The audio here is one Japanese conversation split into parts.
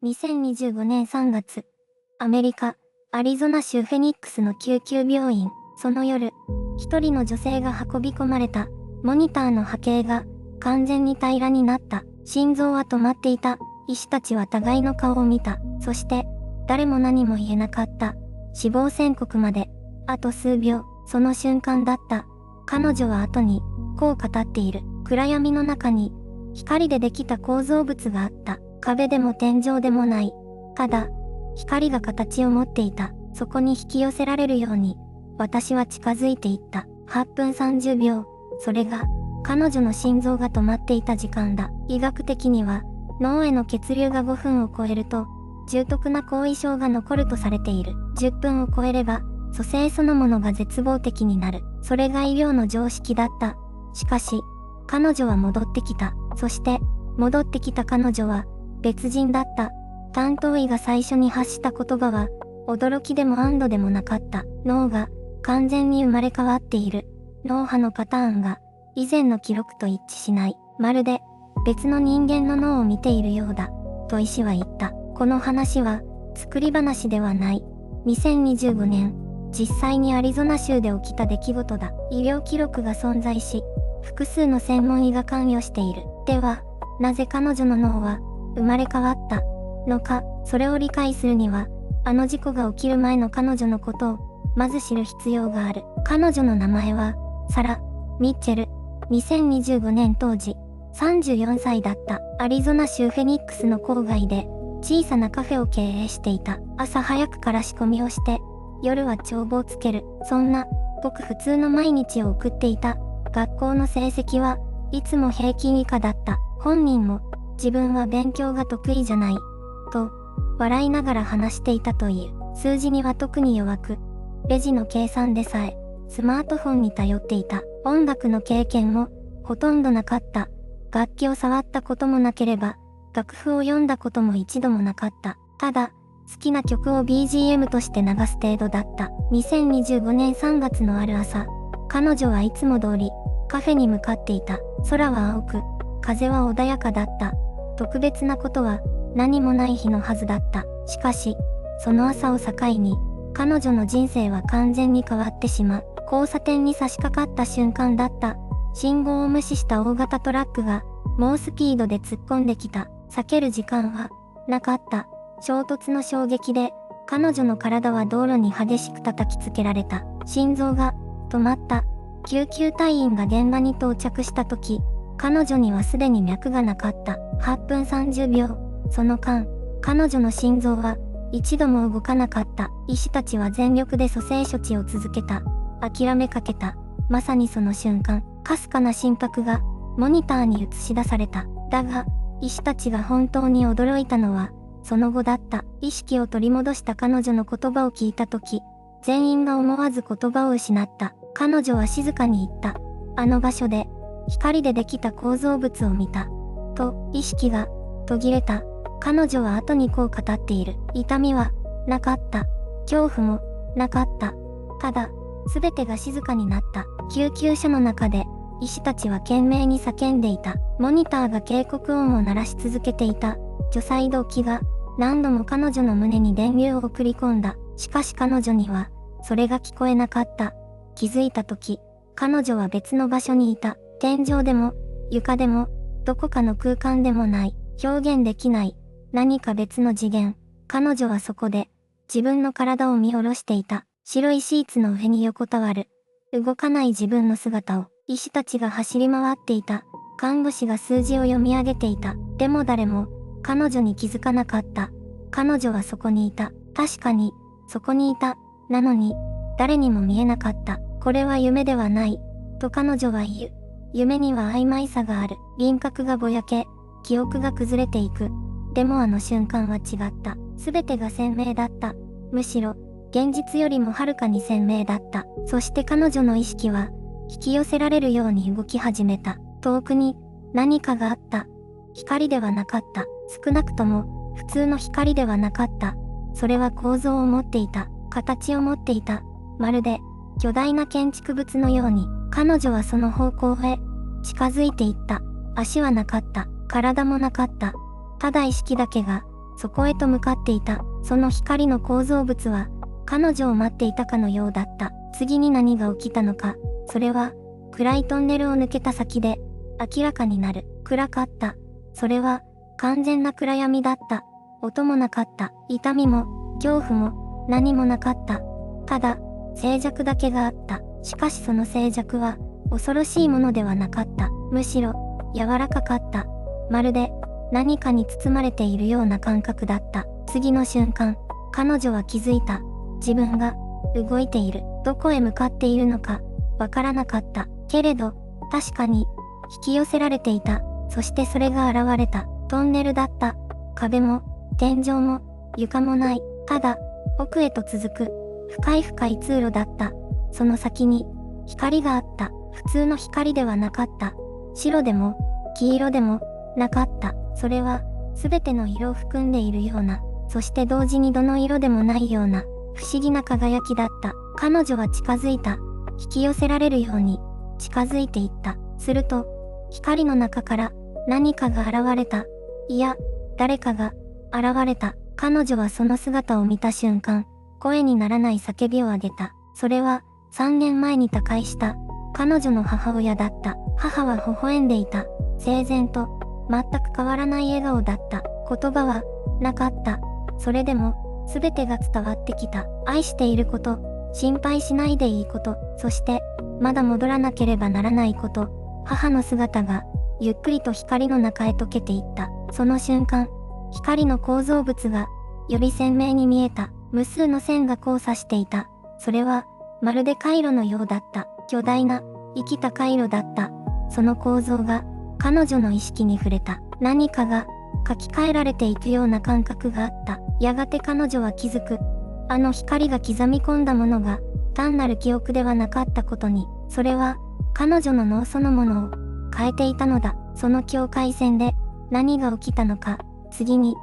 2025年3月、アメリカ、アリゾナ州フェニックスの救急病院。その夜、一人の女性が運び込まれた。モニターの波形が完全に平らになった。心臓は止まっていた。医師たちは互いの顔を見た。そして、誰も何も言えなかった。死亡宣告まで、あと数秒、その瞬間だった。彼女は後に、こう語っている。暗闇の中に、光でできた構造物があった。壁でも天井でもない。ただ、光が形を持っていた。そこに引き寄せられるように、私は近づいていった。8分30秒。それが、彼女の心臓が止まっていた時間だ。医学的には、脳への血流が5分を超えると、重篤な後遺症が残るとされている。10分を超えれば、蘇生そのものが絶望的になる。それが医療の常識だった。しかし、彼女は戻ってきた。そして、戻ってきた彼女は、別人だった。担当医が最初に発した言葉は、驚きでも安堵でもなかった。脳が、完全に生まれ変わっている。脳波のパターンが、以前の記録と一致しない。まるで、別の人間の脳を見ているようだ。と医師は言った。この話は、作り話ではない。2025年、実際にアリゾナ州で起きた出来事だ。医療記録が存在し、複数の専門医が関与している。では、なぜ彼女の脳は、生まれ変わったのか。それを理解するには、あの事故が起きる前の彼女のことを、まず知る必要がある。彼女の名前は、サラ・ミッチェル。2025年当時、34歳だった。アリゾナ州フェニックスの郊外で、小さなカフェを経営していた。朝早くから仕込みをして、夜は帳簿をつける。そんな、ごく普通の毎日を送っていた。学校の成績はいつも平均以下だった。本人も、自分は勉強が得意じゃない。と、笑いながら話していたという。数字には特に弱く、レジの計算でさえ、スマートフォンに頼っていた。音楽の経験も、ほとんどなかった。楽器を触ったこともなければ、楽譜を読んだことも一度もなかった。ただ、好きな曲を BGM として流す程度だった。2025年3月のある朝、彼女はいつも通り、カフェに向かっていた。空は青く、風は穏やかだった。特別なことは何もない日のはずだった。しかし、その朝を境に、彼女の人生は完全に変わってしまう。交差点に差し掛かった瞬間だった。信号を無視した大型トラックが、猛スピードで突っ込んできた。避ける時間は、なかった。衝突の衝撃で、彼女の体は道路に激しく叩きつけられた。心臓が、止まった。救急隊員が現場に到着した時、彼女にはすでに脈がなかった。8分30秒。その間、彼女の心臓は、一度も動かなかった。医師たちは全力で蘇生処置を続けた。諦めかけた。まさにその瞬間、かすかな心拍が、モニターに映し出された。だが、医師たちが本当に驚いたのは、その後だった。意識を取り戻した彼女の言葉を聞いたとき、全員が思わず言葉を失った。彼女は静かに言った。あの場所で、光でできた構造物を見た。と、意識が途切れた。彼女は後にこう語っている。痛みは、なかった。恐怖も、なかった。ただ、すべてが静かになった。救急車の中で、医師たちは懸命に叫んでいた。モニターが警告音を鳴らし続けていた。除細動器が、何度も彼女の胸に電流を送り込んだ。しかし彼女には、それが聞こえなかった。気づいたとき、彼女は別の場所にいた。天井でも、床でも、どこかの空間でもない。表現できない。何か別の次元。彼女はそこで、自分の体を見下ろしていた。白いシーツの上に横たわる。動かない自分の姿を、医師たちが走り回っていた。看護師が数字を読み上げていた。でも誰も、彼女に気づかなかった。彼女はそこにいた。確かに、そこにいた。なのに、誰にも見えなかった。これは夢ではない。と彼女は言う。夢には曖昧さがある。輪郭がぼやけ、記憶が崩れていく。でもあの瞬間は違った。すべてが鮮明だった。むしろ、現実よりもはるかに鮮明だった。そして彼女の意識は、引き寄せられるように動き始めた。遠くに、何かがあった。光ではなかった。少なくとも、普通の光ではなかった。それは構造を持っていた。形を持っていた。まるで、巨大な建築物のように、彼女はその方向へ、近づいていった。足はなかった。体もなかった。ただ意識だけが、そこへと向かっていた。その光の構造物は、彼女を待っていたかのようだった。次に何が起きたのか、それは、暗いトンネルを抜けた先で、明らかになる。暗かった。それは、完全な暗闇だった。音もなかった。痛みも、恐怖も、何もなかった。ただ、静寂だけがあった。しかしその静寂は、恐ろしいものではなかった。むしろ、柔らかかった。まるで、何かに包まれているような感覚だった。次の瞬間、彼女は気づいた。自分が、動いている。どこへ向かっているのか、わからなかった。けれど、確かに、引き寄せられていた。そしてそれが現れた。トンネルだった。壁も、天井も、床もない。ただ、奥へと続く、深い深い通路だった。その先に、光があった。普通の光ではなかった。白でも、黄色でも、なかった。それは、すべての色を含んでいるような、そして同時にどの色でもないような、不思議な輝きだった。彼女は近づいた。引き寄せられるように、近づいていった。すると、光の中から、何かが現れた。いや、誰かが、現れた。彼女はその姿を見た瞬間、声にならない叫びを上げた。それは、3年前に他界した、彼女の母親だった。母は微笑んでいた。整然と、全く変わらない笑顔だった。言葉は、なかった。それでも、すべてが伝わってきた。愛していること、心配しないでいいこと、そして、まだ戻らなければならないこと、母の姿が、ゆっくりと光の中へ溶けていった。その瞬間、光の構造物が、より鮮明に見えた。無数の線が交差していた。それは、まるで回路のようだった。巨大な、生きた回路だった。その構造が、彼女の意識に触れた。何かが、書き換えられていくような感覚があった。やがて彼女は気づく。あの光が刻み込んだものが、単なる記憶ではなかったことに、それは、彼女の脳そのものを、変えていたのだ。その境界線で、何が起きたのか、次に、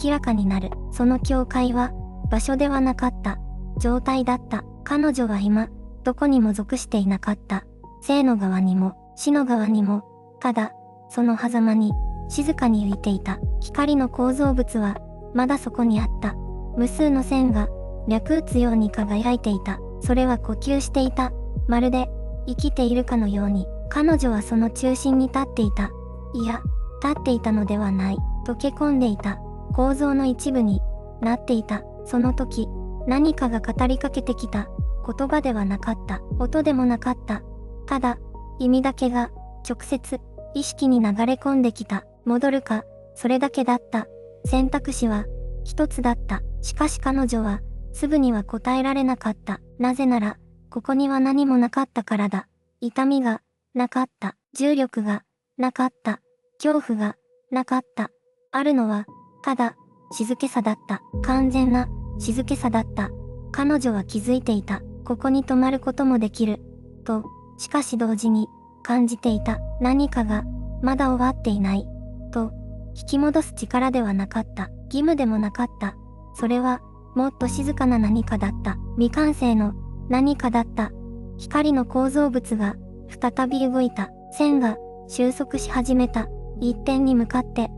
明らかになる。その境界は、場所ではなかった。状態だった。彼女は今、どこにも属していなかった。生の側にも、死の側にも、ただ、その狭間に、静かに浮いていた。光の構造物は、まだそこにあった。無数の線が、脈打つように輝いていた。それは呼吸していた。まるで、生きているかのように、彼女はその中心に立っていた。いや、立っていたのではない。溶け込んでいた。構造の一部になっていた。その時、何かが語りかけてきた。言葉ではなかった。音でもなかった。ただ、意味だけが、直接、意識に流れ込んできた。戻るか、それだけだった。選択肢は、一つだった。しかし彼女は、すぐには答えられなかった。なぜなら、ここには何もなかったからだ。痛みが、なかった。重力が、なかった。恐怖が、なかった。あるのは、ただ、静けさだった。完全な、静けさだった。彼女は気づいていた。ここに止まることもできる。と、しかし同時に、感じていた。何かが、まだ終わっていない。と、引き戻す力ではなかった。義務でもなかった。それは、もっと静かな何かだった。未完成の、何かだった。光の構造物が、再び動いた。線が、収束し始めた。一点に向かって、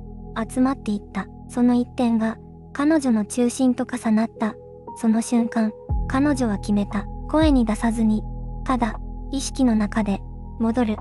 集まっていった。その一点が、彼女の中心と重なった。その瞬間、彼女は決めた。声に出さずに、ただ、意識の中で、戻る。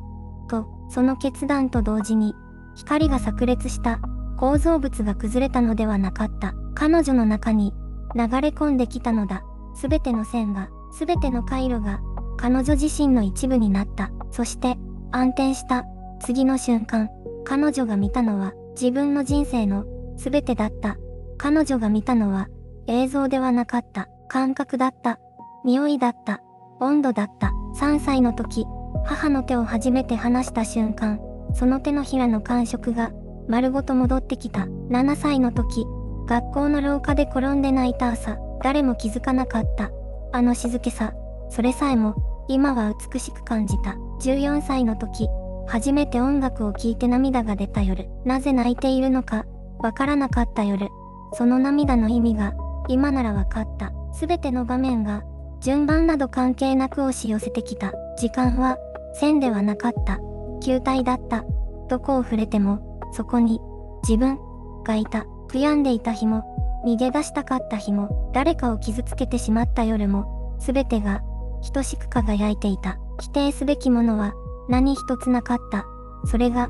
と、その決断と同時に、光が炸裂した。構造物が崩れたのではなかった。彼女の中に、流れ込んできたのだ。すべての線が、すべての回路が、彼女自身の一部になった。そして、暗転した。次の瞬間、彼女が見たのは、自分の人生の、すべてだった。彼女が見たのは、映像ではなかった。感覚だった。匂いだった。温度だった。3歳の時、母の手を初めて離した瞬間、その手のひらの感触が、丸ごと戻ってきた。7歳の時、学校の廊下で転んで泣いた朝、誰も気づかなかった。あの静けさ、それさえも、今は美しく感じた。14歳の時、初めて音楽を聴いて涙が出た夜。なぜ泣いているのか、わからなかった夜。その涙の意味が、今ならわかった。すべての場面が、順番など関係なく押し寄せてきた。時間は、線ではなかった。球体だった。どこを触れても、そこに、自分、がいた。悔やんでいた日も、逃げ出したかった日も、誰かを傷つけてしまった夜も、すべてが等しく輝いていた。否定すべきものは何一つなかった。それが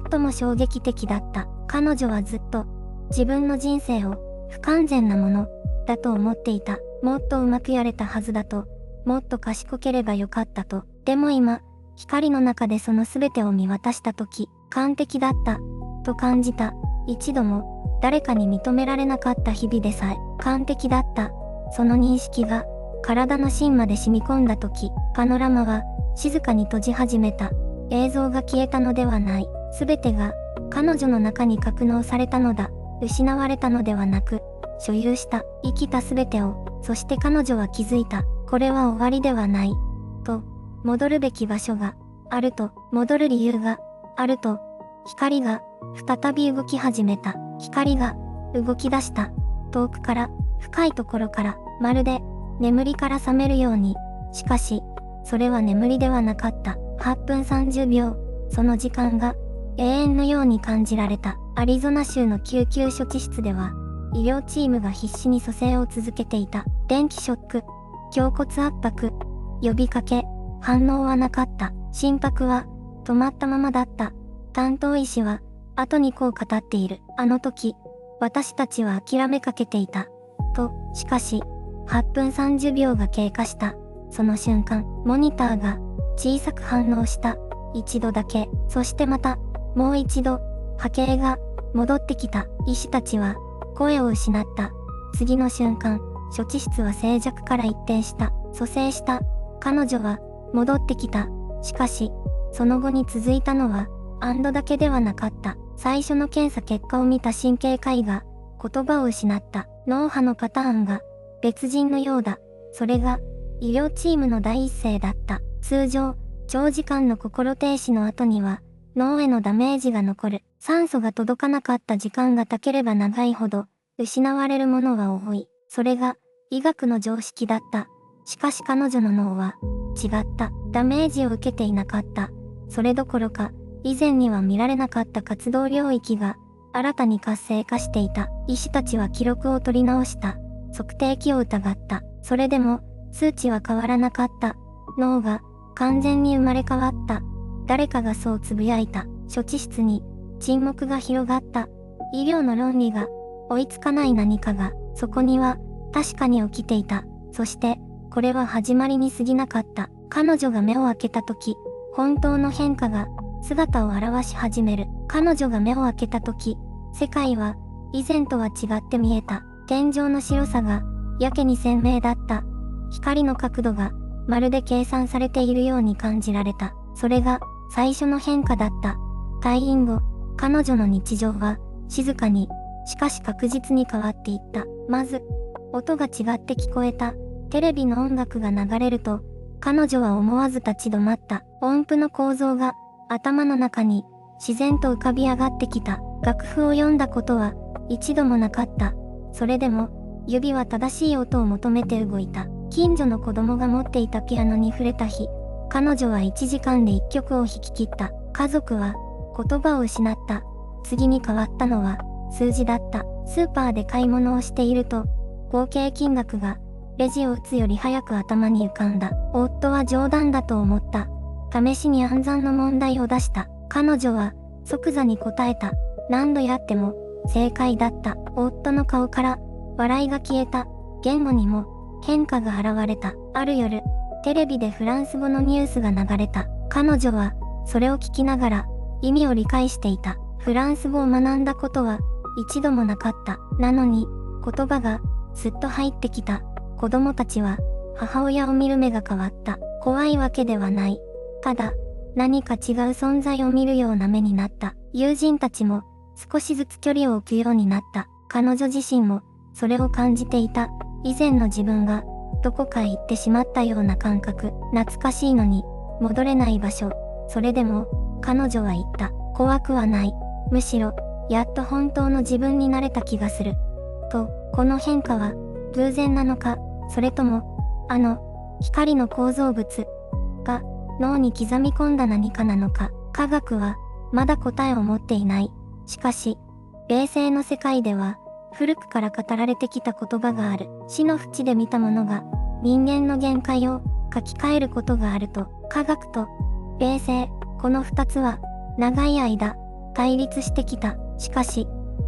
最も衝撃的だった。彼女はずっと自分の人生を不完全なものだと思っていた。もっとうまくやれたはずだと、もっと賢ければよかったと。でも今、光の中でその全てを見渡したとき、完璧だったと感じた。一度も誰かに認められなかった日々でさえ完璧だった。その認識が体の芯まで染み込んだとき、パノラマは静かに閉じ始めた。映像が消えたのではない。すべてが彼女の中に格納されたのだ。失われたのではなく、所有した生きたすべてを。そして彼女は気づいた。これは終わりではない。と、戻るべき場所があると、戻る理由があると、光が再び動き始めた。光が動き出した。遠くから、深いところから、まるで眠りから覚めるように。しかし、それは眠りではなかった。8分30秒。その時間が永遠のように感じられた。アリゾナ州の救急処置室では、医療チームが必死に蘇生を続けていた。電気ショック、胸骨圧迫、呼びかけ、反応はなかった。心拍は止まったままだった。担当医師は後にこう語っている。あの時、私たちは諦めかけていた。と、しかし、8分30秒が経過した。その瞬間、モニターが小さく反応した。一度だけ。そしてまた、もう一度、波形が戻ってきた。医師たちは声を失った。次の瞬間、処置室は静寂から一転した。蘇生した。彼女は戻ってきた。しかし、その後に続いたのは、安堵だけではなかった。最初の検査結果を見た神経科医が言葉を失った。脳波のパターンが別人のようだ。それが医療チームの第一声だった。通常、長時間の心停止の後には脳へのダメージが残る。酸素が届かなかった時間が経ければ長いほど失われるものは多い。それが医学の常識だった。しかし彼女の脳は違った。ダメージを受けていなかった。それどころか、以前には見られなかった活動領域が新たに活性化していた。医師たちは記録を取り直した。測定器を疑った。それでも数値は変わらなかった。脳が完全に生まれ変わった。誰かがそうつぶやいた。処置室に沈黙が広がった。医療の論理が追いつかない何かが、そこには確かに起きていた。そして、これは始まりに過ぎなかった。彼女が目を開けた時、本当の変化が姿を現し始める。彼女が目を開けた時、世界は以前とは違って見えた。天井の白さがやけに鮮明だった。光の角度がまるで計算されているように感じられた。それが最初の変化だった。退院後、彼女の日常は静かに、しかし確実に変わっていった。まず、音が違って聞こえた。テレビの音楽が流れると、彼女は思わず立ち止まった。音符の構造が頭の中に自然と浮かび上がってきた。楽譜を読んだことは一度もなかった。それでも、指は正しい音を求めて動いた。近所の子供が持っていたピアノに触れた日、彼女は1時間で1曲を弾き切った。家族は言葉を失った。次に変わったのは数字だった。スーパーで買い物をしていると、合計金額がレジを打つより早く頭に浮かんだ。夫は冗談だと思った。試しに暗算の問題を出した。彼女は即座に答えた。何度やっても正解だった。夫の顔から笑いが消えた。言語にも変化が現れた。ある夜、テレビでフランス語のニュースが流れた。彼女はそれを聞きながら意味を理解していた。フランス語を学んだことは一度もなかった。なのに言葉がすっと入ってきた。子供たちは母親を見る目が変わった。怖いわけではない。ただ、何か違う存在を見るような目になった。友人たちも少しずつ距離を置くようになった。彼女自身もそれを感じていた。以前の自分がどこかへ行ってしまったような感覚。懐かしいのに戻れない場所。それでも彼女は言った。怖くはない。むしろ、やっと本当の自分になれた気がする。と、この変化は偶然なのか、それとも、光の構造物が脳に刻み込んだ何かなのか。科学はまだ答えを持っていない。しかし、霊性の世界では古くから語られてきた言葉がある。死の淵で見たものが人間の限界を書き換えることがあると。科学と霊性、この二つは長い間対立してきた。しかし、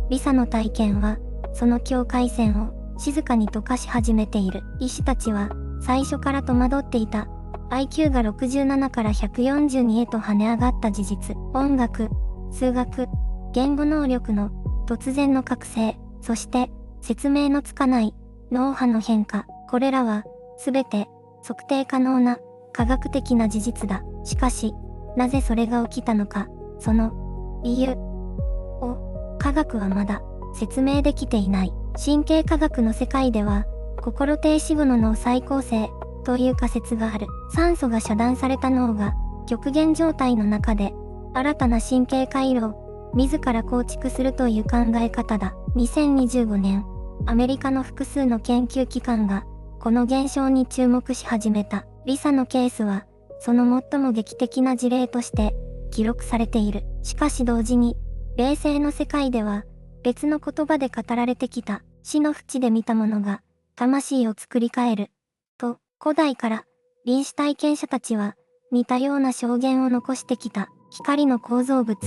リサの体験はその境界線を静かに溶かし始めている。医師たちは最初から戸惑っていた。IQ が67から142へと跳ね上がった事実。音楽、数学、言語能力の突然の覚醒、そして説明のつかない脳波の変化。これらはすべて測定可能な科学的な事実だ。しかし、なぜそれが起きたのか、その理由を科学はまだ説明できていない。神経科学の世界では、心停止後の脳再構成という仮説がある。酸素が遮断された脳が極限状態の中で新たな神経回路を自ら構築するという考え方だ。2025年、アメリカの複数の研究機関がこの現象に注目し始めた。リサのケースはその最も劇的な事例として記録されている。しかし同時に、霊性の世界では別の言葉で語られてきた死の淵で見たものが魂を作り変えると古代から臨死体験者たちは似たような証言を残してきた。光の構造物、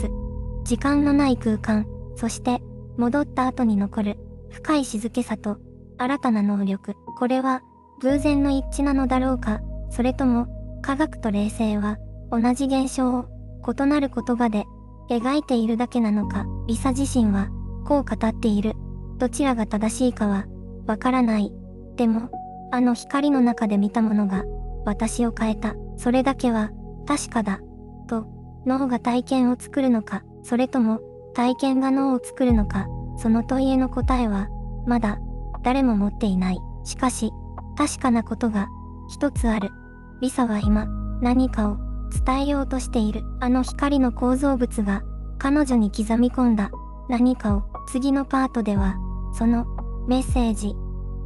時間のない空間、そして戻った後に残る深い静けさと新たな能力。これは偶然の一致なのだろうか、それとも科学と霊性は同じ現象を異なる言葉で描いているだけなのか。リサ自身はこう語っている。どちらが正しいかはわからない。でも、あの光の中で見たものが私を変えた。それだけは確かだ。と、脳が体験を作るのか、それとも体験が脳を作るのか、その問いへの答えはまだ誰も持っていない。しかし、確かなことが一つある。リサは今何かを伝えようとしている。あの光の構造物が彼女に刻み込んだ何かを。次のパートではそのメッセージ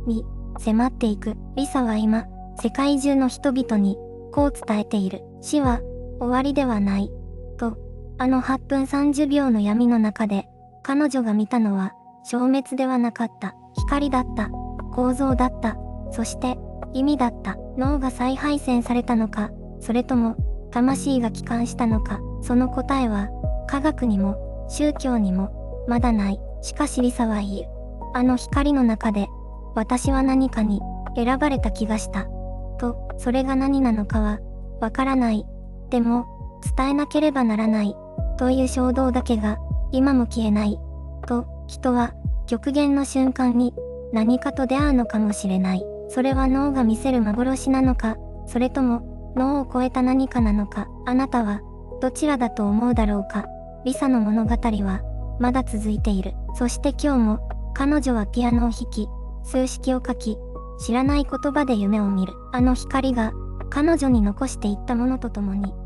に迫っていく。リサは今世界中の人々にこう伝えている。死は終わりではないと。あの8分30秒の闇の中で彼女が見たのは消滅ではなかった。光だった。構造だった。そして意味だった。脳が再配線されたのか、それとも魂が帰還したのか。その答えは科学にも宗教にもまだない。しかしリサは言う。あの光の中で私は何かに選ばれた気がした。と、それが何なのかはわからない。でも伝えなければならないという衝動だけが今も消えない。と、人は極限の瞬間に何かと出会うのかもしれない。それは脳が見せる幻なのか、それとも脳を超えた何かなのか。あなたはどちらだと思うだろうか。リサの物語はまだ続いている。そして今日も彼女はピアノを弾き、数式を書き、知らない言葉で夢を見る。あの光が彼女に残していったものとともに